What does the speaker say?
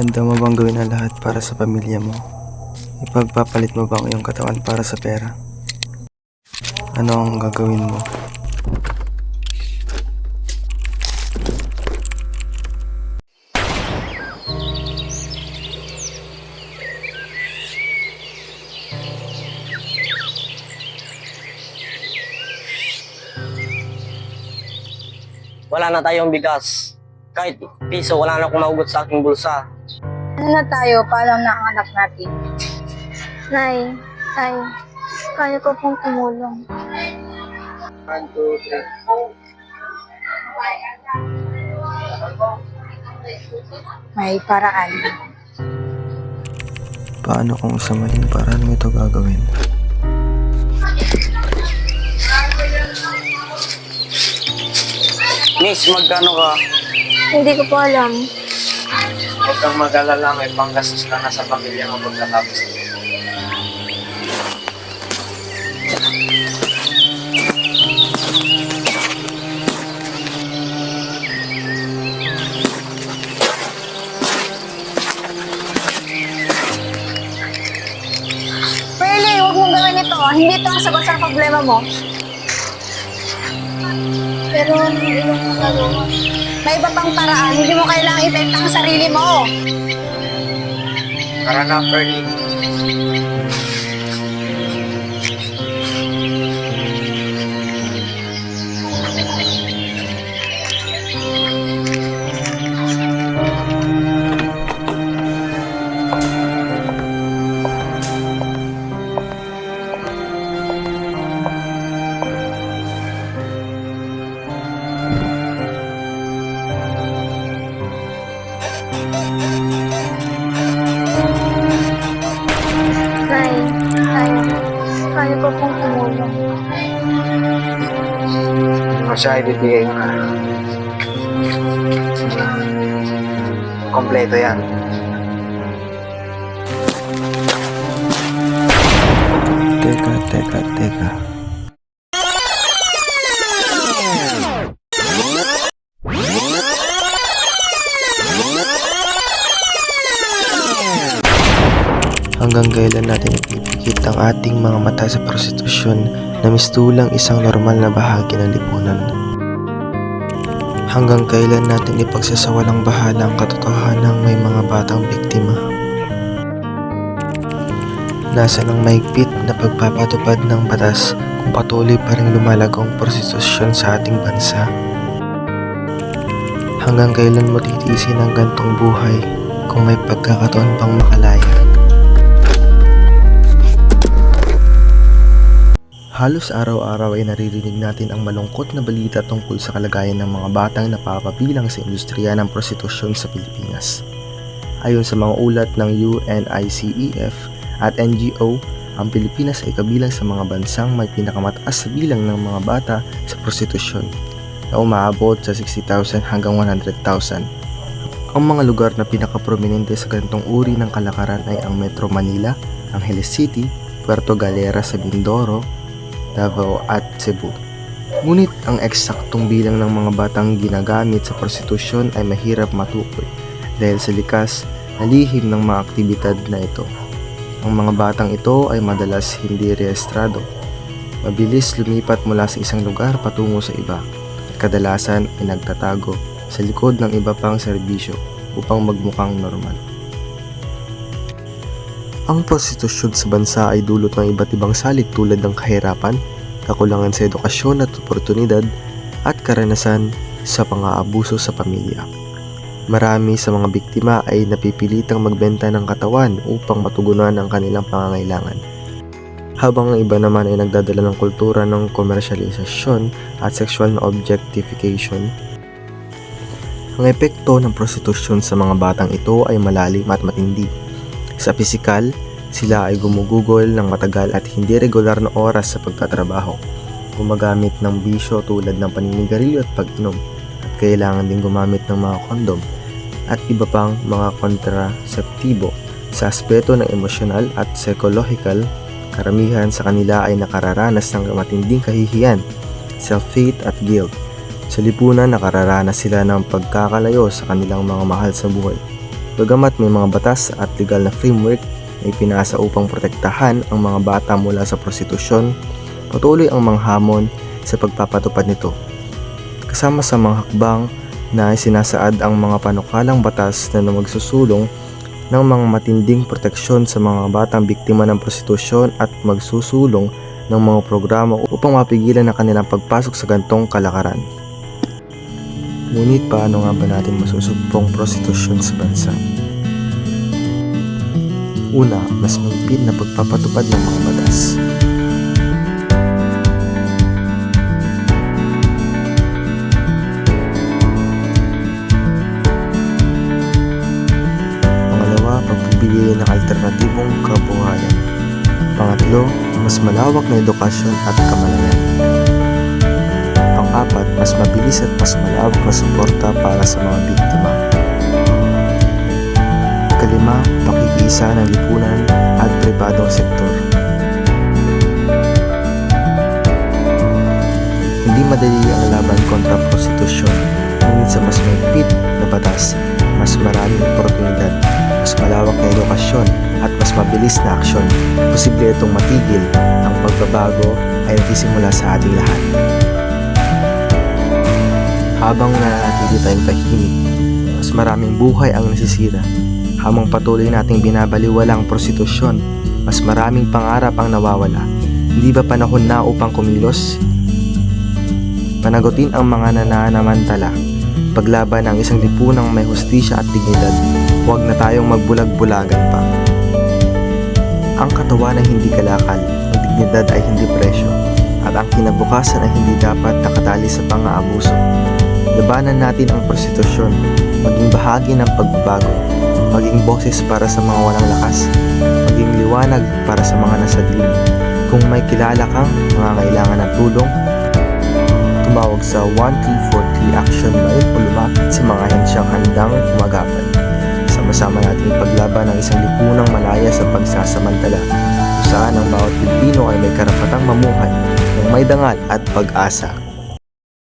Handa mo bang gawin ang lahat para sa pamilya mo? Ipagpapalit mo ba ang iyong katawan para sa pera? Ano ang gagawin mo? Wala na tayong bigas. Kahit piso, wala na akong mahugot sa aking bulsa. Ano na tayo? Paalam na ang anak natin. Nay, tay, kaya ko pong tumulong. 1, 2, 3. May paraan. Paano kung sa maling paraan mo ito gagawin? Miss, magkano ka? Hindi ko po alam. Huwag kang mag-alala, may panggastos ka na sa pamilya mo pagkatapos. Pearly, huwag mong gawin ito. Hindi ito ang sagot sa problema mo. Pero ano ang iyong magagawa? May iba pang paraan. Hindi mo kailangang ibenta ang sarili mo. Tara na, Pearly. Nay, tay, kaya ko pong tumulong. Ano siya ibibigay ko na? Kompleto yan. Teka. Hanggang kailan natin ipipikit ang ating mga mata sa prostitusyon na mistulang isang normal na bahagi ng lipunan? Hanggang kailan natin ipagsasawalang bahala ang katotohanang may mga batang biktima? Nasaan ang mahigpit na pagpapatupad ng batas kung patuloy pa rin lumalagong prostitusyon sa ating bansa? Hanggang kailan mo titiisin ang gantong buhay kung may pagkakataon pang makalaya? Halos araw-araw ay naririnig natin ang malungkot na balita tungkol sa kalagayan ng mga batang napapabilang sa industriya ng prostitusyon sa Pilipinas. Ayon sa mga ulat ng UNICEF at NGO, ang Pilipinas ay kabilang sa mga bansang may pinakamataas sa bilang ng mga bata sa prostitusyon na umaabot sa 60,000 hanggang 100,000. Ang mga lugar na pinakaprominente sa ganitong uri ng kalakaran ay ang Metro Manila, Angeles City, Puerto Galera sa Mindoro, Davao at Cebu. Ngunit ang eksaktong bilang ng mga batang ginagamit sa prostitusyon ay mahirap matukoy dahil sa likas na lihim ng mga aktibidad na ito. Ang mga batang ito ay madalas hindi rehistrado. Mabilis lumipat mula sa isang lugar patungo sa iba at kadalasan ay nagtatago sa likod ng iba pang serbisyo upang magmukhang normal. Ang prostitusyon sa bansa ay dulot ng iba't ibang salik tulad ng kahirapan, kakulangan sa edukasyon at oportunidad, at karanasan sa pang-aabuso sa pamilya. Marami sa mga biktima ay napipilitang magbenta ng katawan upang matugunan ang kanilang pangangailangan. Habang ang iba naman ay nagdadala ng kultura ng komersyalisasyon at sexual na objectification. Ang epekto ng prostitusyon sa mga batang ito ay malalim at matindi. Sa pisikal, sila ay gumugugol ng matagal at hindi regular na oras sa pagtatrabaho, gumagamit ng bisyo tulad ng paninigarilyo at pag-inom, at kailangan din gumamit ng mga kondom at iba pang mga kontraseptibo. Sa aspeto ng emosyonal at psychological, karamihan sa kanila ay nakararanas ng matinding kahihiyan, self-hate at guilt. Sa lipunan, nakararanas sila ng pagkakalayo sa kanilang mga mahal sa buhay. Bagamat may mga batas at legal na framework na ipinasa upang protektahan ang mga bata mula sa prostitusyon, patuloy ang mga hamon sa pagpapatupad nito. Kasama sa mga hakbang na sinasaad ang mga panukalang batas na magsusulong ng mga matinding proteksyon sa mga batang biktima ng prostitusyon at magsusulong ng mga programa upang mapigilan ang kanilang pagpasok sa gantong kalakaran. Ngunit paano nga ba natin masusumpong prostitusyon sa bansa? Una, mas mahigpit na pagpapatupad ng mga batas. Pangalawa, pagbibigay ng alternatibong kabuhayan. Pangatlo, mas malawak na edukasyon at kamalayan. Pang-apat, mas mabilis at mas malawak na suporta para sa mga biktima. Kalima, pakikiisa ng lipunan at pribadong sektor. Hindi madali ang laban kontra prostitusyon, ngunit sa mas mahigpit na batas, mas maraming oportunidad, mas malawak na edukasyon at mas mabilis na aksyon, posible itong matigil. Ang pagbabago ay nagsisimula sa ating lahat. Habang nananatili tayong tahimik, mas maraming buhay ang nasisira. Habang patuloy nating binabaliwala ang prostitusyon, mas maraming pangarap ang nawawala. Hindi ba panahon na upang kumilos? Panagutin ang mga nananamantala, paglaban ang isang lipunang may hustisya at dignidad. Huwag na tayong magbulag-bulagan pa. Ang katawan ay hindi kalakal, ang dignidad ay hindi presyo, at ang kinabukasan ay hindi dapat nakatali sa pang-aabuso. Labanan natin ang prostitusyon, maging bahagi ng pagbabago, maging boses para sa mga walang lakas, maging liwanag para sa mga nasa dilim. Kung may kilala kang nangangailangan ng tulong, tumawag sa 1343 Action Line o lumapit sa mga ahensyang handang kumagapay. Sama-sama natin ipaglaban ang isang lipunang malaya sa pagsasamantala, kung saan ang bawat Pilipino ay may karapatang mamuhay ng may dangal at pag-asa.